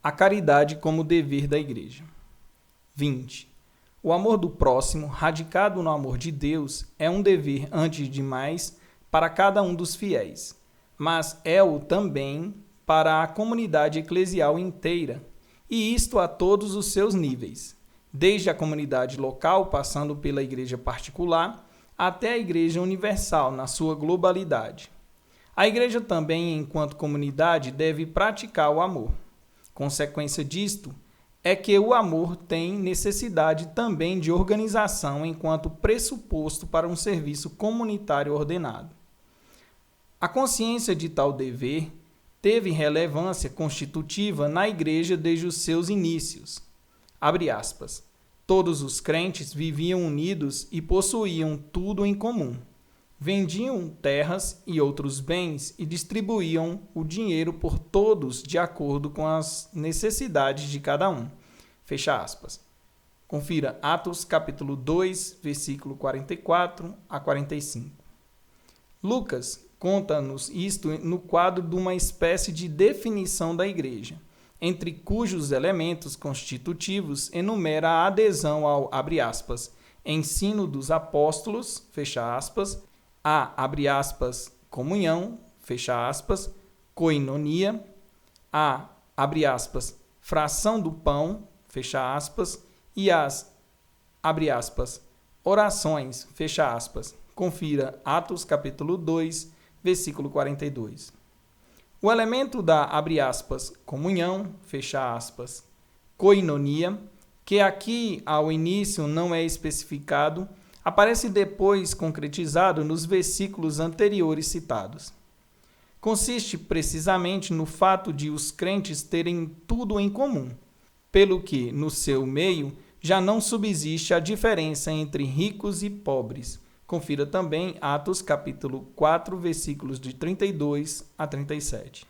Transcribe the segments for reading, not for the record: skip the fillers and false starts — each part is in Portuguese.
A caridade como dever da Igreja. 20. O amor do próximo, radicado no amor de Deus, é um dever, antes de mais, para cada um dos fiéis, mas é-o também para a comunidade eclesial inteira, e isto a todos os seus níveis, desde a comunidade local, passando pela igreja particular, até a igreja universal, na sua globalidade. A igreja também, enquanto comunidade, deve praticar o amor. Consequência disto é que o amor tem necessidade também de organização enquanto pressuposto para um serviço comunitário ordenado. A consciência de tal dever teve relevância constitutiva na Igreja desde os seus inícios. Abre aspas. Todos os crentes viviam unidos e possuíam tudo em comum. Vendiam terras e outros bens e distribuíam o dinheiro por todos de acordo com as necessidades de cada um. Fecha aspas. Confira Atos capítulo 2, versículo 44 a 45. Lucas conta-nos isto no quadro de uma espécie de definição da igreja, entre cujos elementos constitutivos enumera a adesão ao, abre aspas, ensino dos apóstolos, fecha aspas, a, abre aspas, comunhão, fecha aspas, koinonia, a, abre aspas, fração do pão, fecha aspas, e as, abre aspas, orações, fecha aspas. Confira Atos capítulo 2, versículo 42. O elemento da, abre aspas, comunhão, fecha aspas, koinonia, que aqui ao início não é especificado, aparece depois concretizado nos versículos anteriores citados. Consiste precisamente no fato de os crentes terem tudo em comum, pelo que, no seu meio, já não subsiste a diferença entre ricos e pobres. Confira também Atos capítulo 4, versículos de 32 a 37.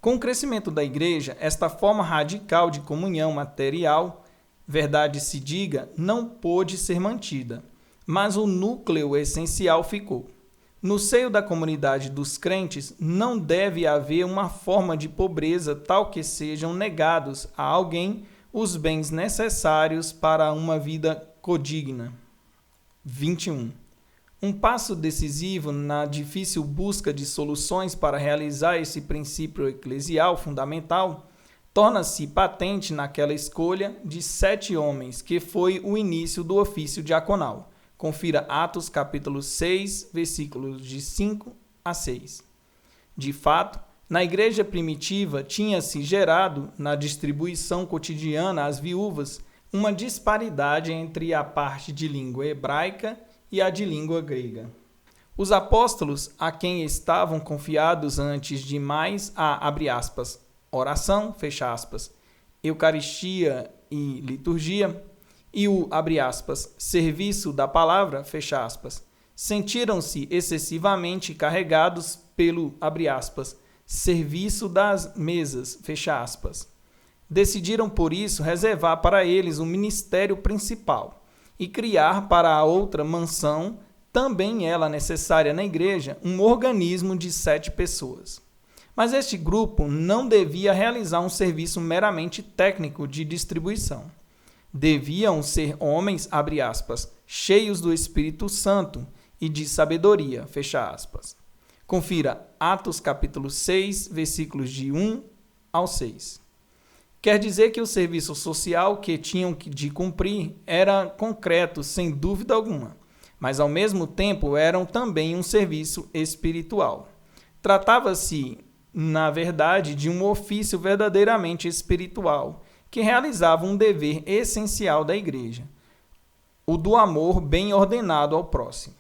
Com o crescimento da Igreja, esta forma radical de comunhão material, verdade se diga, não pôde ser mantida, mas o núcleo essencial ficou. No seio da comunidade dos crentes, não deve haver uma forma de pobreza tal que sejam negados a alguém os bens necessários para uma vida codigna. 21. Um passo decisivo na difícil busca de soluções para realizar esse princípio eclesial fundamental torna-se patente naquela escolha de 7 homens, que foi o início do ofício diaconal. Confira Atos capítulo 6, versículos de 5 a 6. De fato, na igreja primitiva tinha-se gerado, na distribuição cotidiana às viúvas, uma disparidade entre a parte de língua hebraica e a de língua grega. Os apóstolos, a quem estavam confiados antes de mais a, abre aspas, oração, fecha aspas, eucaristia e liturgia, e o, abre aspas, serviço da palavra, fecha aspas, sentiram-se excessivamente carregados pelo, abre aspas, serviço das mesas, fecha aspas. Decidiram, por isso, reservar para eles o ministério principal e criar para a outra mansão, também ela necessária na igreja, um organismo de 7 pessoas. Mas este grupo não devia realizar um serviço meramente técnico de distribuição. Deviam ser homens, abre aspas, cheios do Espírito Santo e de sabedoria, fecha aspas. Confira Atos capítulo 6, versículos de 1 ao 6. Quer dizer que o serviço social que tinham de cumprir era concreto, sem dúvida alguma, mas ao mesmo tempo eram também um serviço espiritual. Tratava-se, na verdade, de um ofício verdadeiramente espiritual, que realizava um dever essencial da igreja, o do amor bem ordenado ao próximo.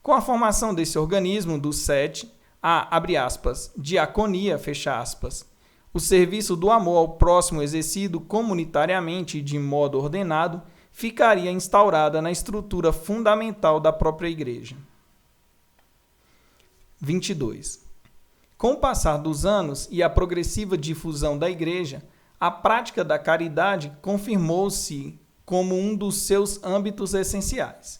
Com a formação desse organismo dos 7, a, abre aspas, diaconia, fecha aspas, o serviço do amor ao próximo exercido comunitariamente e de modo ordenado ficaria instaurada na estrutura fundamental da própria igreja. 22. Com o passar dos anos e a progressiva difusão da igreja, a prática da caridade confirmou-se como um dos seus âmbitos essenciais,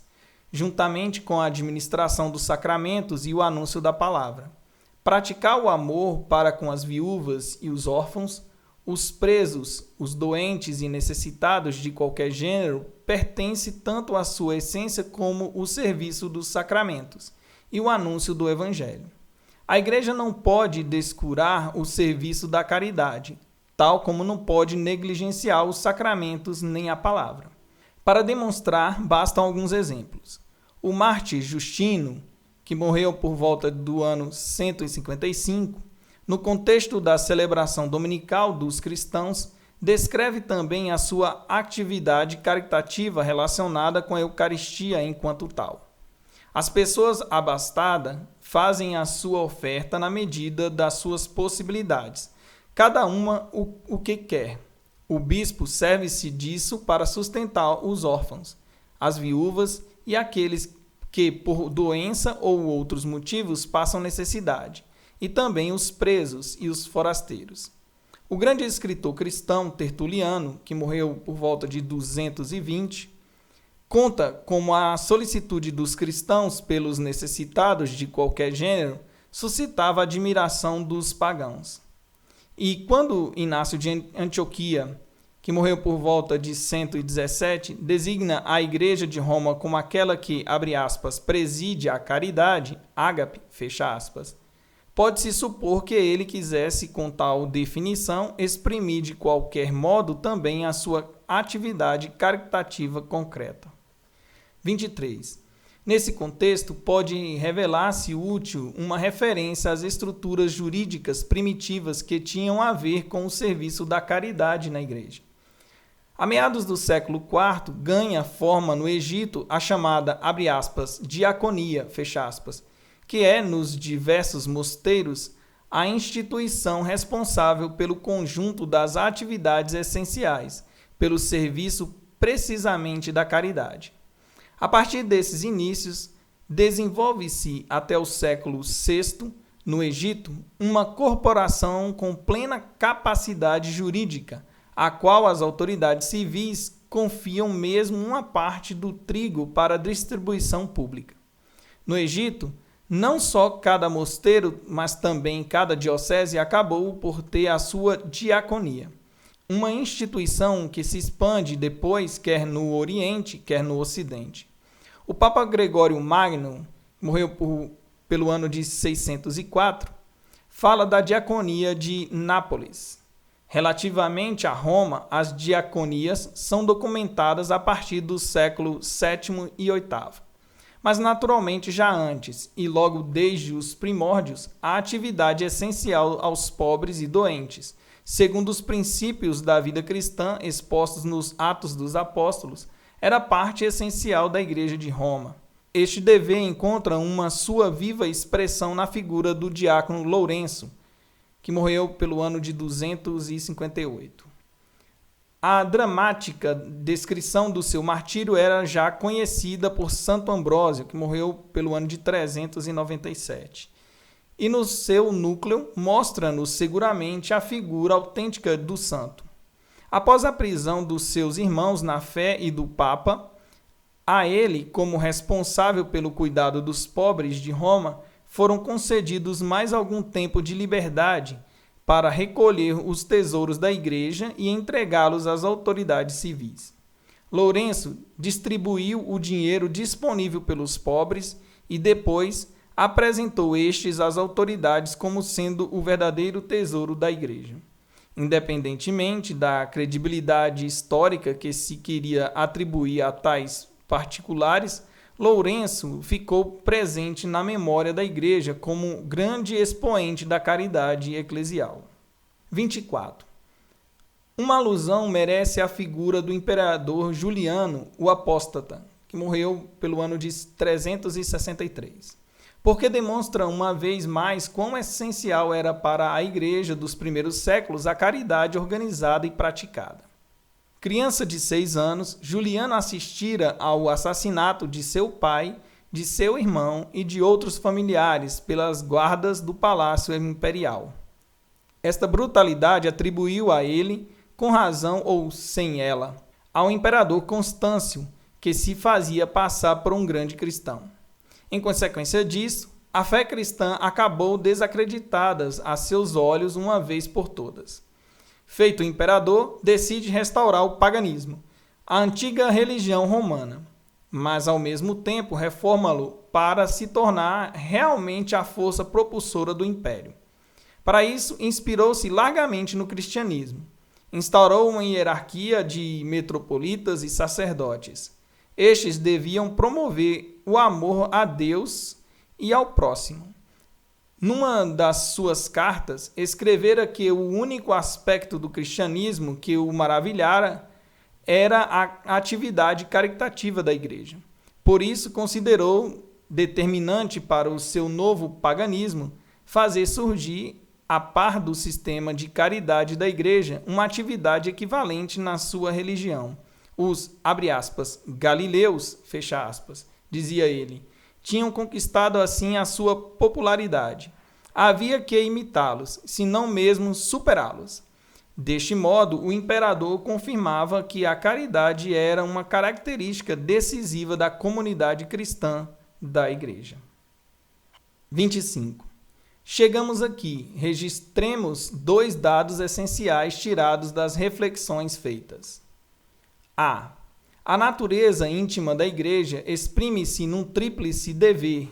juntamente com a administração dos sacramentos e o anúncio da palavra. Praticar o amor para com as viúvas e os órfãos, os presos, os doentes e necessitados de qualquer gênero pertence tanto à sua essência como o serviço dos sacramentos e o anúncio do Evangelho. A Igreja não pode descurar o serviço da caridade, tal como não pode negligenciar os sacramentos nem a palavra. Para demonstrar, bastam alguns exemplos. O mártir Justino, que morreu por volta do ano 155, no contexto da celebração dominical dos cristãos, descreve também a sua atividade caritativa relacionada com a Eucaristia enquanto tal. As pessoas abastadas fazem a sua oferta na medida das suas possibilidades, cada uma o que quer. O bispo serve-se disso para sustentar os órfãos, as viúvas e aqueles que, por doença ou outros motivos, passam necessidade, e também os presos e os forasteiros. O grande escritor cristão Tertuliano, que morreu por volta de 220, conta como a solicitude dos cristãos pelos necessitados de qualquer gênero suscitava a admiração dos pagãos. E quando Inácio de Antioquia, que morreu por volta de 117, designa a Igreja de Roma como aquela que, abre aspas, preside a caridade, ágape, fecha aspas, pode-se supor que ele quisesse, com tal definição, exprimir de qualquer modo também a sua atividade caritativa concreta. 23. Nesse contexto, pode revelar-se útil uma referência às estruturas jurídicas primitivas que tinham a ver com o serviço da caridade na Igreja. A meados do século IV, ganha forma no Egito a chamada, abre aspas, diaconia, fecha aspas, que é, nos diversos mosteiros, a instituição responsável pelo conjunto das atividades essenciais, pelo serviço precisamente da caridade. A partir desses inícios, desenvolve-se até o século VI, no Egito, uma corporação com plena capacidade jurídica, a qual as autoridades civis confiam mesmo uma parte do trigo para distribuição pública. No Egito, não só cada mosteiro, mas também cada diocese acabou por ter a sua diaconia. Uma instituição que se expande depois, quer no Oriente, quer no Ocidente. O Papa Gregório Magno, morreu pelo ano de 604, fala da diaconia de Nápoles. Relativamente a Roma, as diaconias são documentadas a partir do século VII e VIII. Mas naturalmente já antes, e logo desde os primórdios, a atividade essencial aos pobres e doentes, segundo os princípios da vida cristã expostos nos Atos dos Apóstolos, era parte essencial da Igreja de Roma. Este dever encontra uma sua viva expressão na figura do diácono Lourenço, que morreu pelo ano de 258. A dramática descrição do seu martírio era já conhecida por Santo Ambrósio, que morreu pelo ano de 397. E no seu núcleo mostra-nos seguramente a figura autêntica do santo. Após a prisão dos seus irmãos na fé e do Papa, a ele, como responsável pelo cuidado dos pobres de Roma, foram concedidos mais algum tempo de liberdade para recolher os tesouros da Igreja e entregá-los às autoridades civis. Lourenço distribuiu o dinheiro disponível pelos pobres e depois apresentou estes às autoridades como sendo o verdadeiro tesouro da Igreja. Independentemente da credibilidade histórica que se queria atribuir a tais particulares, Lourenço ficou presente na memória da Igreja como grande expoente da caridade eclesial. 24. Uma alusão merece a figura do imperador Juliano, o apóstata, que morreu pelo ano de 363, porque demonstra uma vez mais quão essencial era para a Igreja dos primeiros séculos a caridade organizada e praticada. Criança de 6 anos, Juliano assistira ao assassinato de seu pai, de seu irmão e de outros familiares pelas guardas do Palácio Imperial. Esta brutalidade atribuiu a ele, com razão ou sem ela, ao imperador Constâncio, que se fazia passar por um grande cristão. Em consequência disso, a fé cristã acabou desacreditada a seus olhos uma vez por todas. Feito imperador, decide restaurar o paganismo, a antiga religião romana, mas ao mesmo tempo reforma-lo para se tornar realmente a força propulsora do império. Para isso, inspirou-se largamente no cristianismo. Instaurou uma hierarquia de metropolitas e sacerdotes. Estes deviam promover o amor a Deus e ao próximo. Numa das suas cartas, escrevera que o único aspecto do cristianismo que o maravilhara era a atividade caritativa da igreja. Por isso, considerou determinante para o seu novo paganismo fazer surgir, a par do sistema de caridade da igreja, uma atividade equivalente na sua religião. Os, abre aspas, galileus, fecha aspas, dizia ele, tinham conquistado assim a sua popularidade. Havia que imitá-los, se não mesmo superá-los. Deste modo, o imperador confirmava que a caridade era uma característica decisiva da comunidade cristã da igreja. 25. Chegamos aqui, registremos 2 dados essenciais tirados das reflexões feitas. A. A natureza íntima da igreja exprime-se num tríplice dever: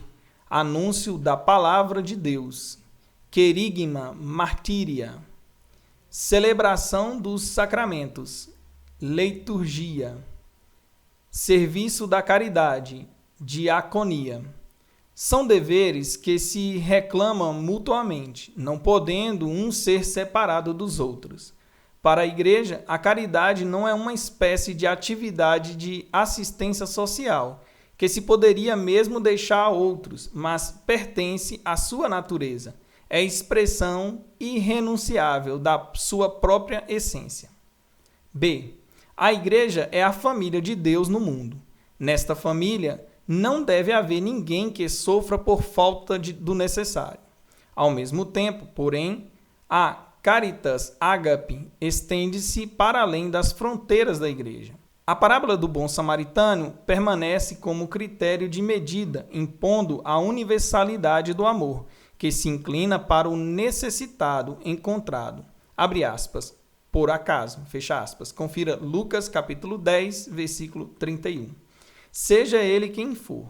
anúncio da palavra de Deus, querigma martíria, celebração dos sacramentos, liturgia, serviço da caridade, diaconia. São deveres que se reclamam mutuamente, não podendo um ser separado dos outros. Para a igreja, a caridade não é uma espécie de atividade de assistência social, que se poderia mesmo deixar a outros, mas pertence à sua natureza. É expressão irrenunciável da sua própria essência. B. A igreja é a família de Deus no mundo. Nesta família, não deve haver ninguém que sofra por falta do necessário. Ao mesmo tempo, porém, a caritas agape estende-se para além das fronteiras da igreja. A parábola do bom samaritano permanece como critério de medida, impondo a universalidade do amor, que se inclina para o necessitado encontrado. Abre aspas, por acaso, fecha aspas. Confira Lucas capítulo 10, versículo 31. Seja ele quem for.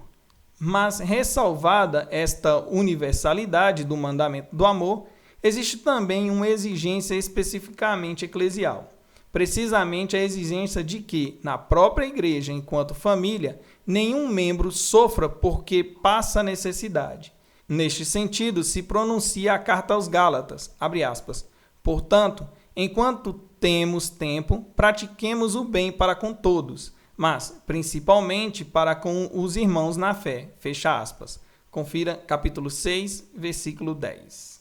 Mas, ressalvada esta universalidade do mandamento do amor, existe também uma exigência especificamente eclesial. Precisamente a exigência de que, na própria igreja, enquanto família, nenhum membro sofra porque passa necessidade. Neste sentido, se pronuncia a carta aos Gálatas, abre aspas. Portanto, enquanto temos tempo, pratiquemos o bem para com todos, mas principalmente para com os irmãos na fé, fecha aspas. Confira capítulo 6, versículo 10.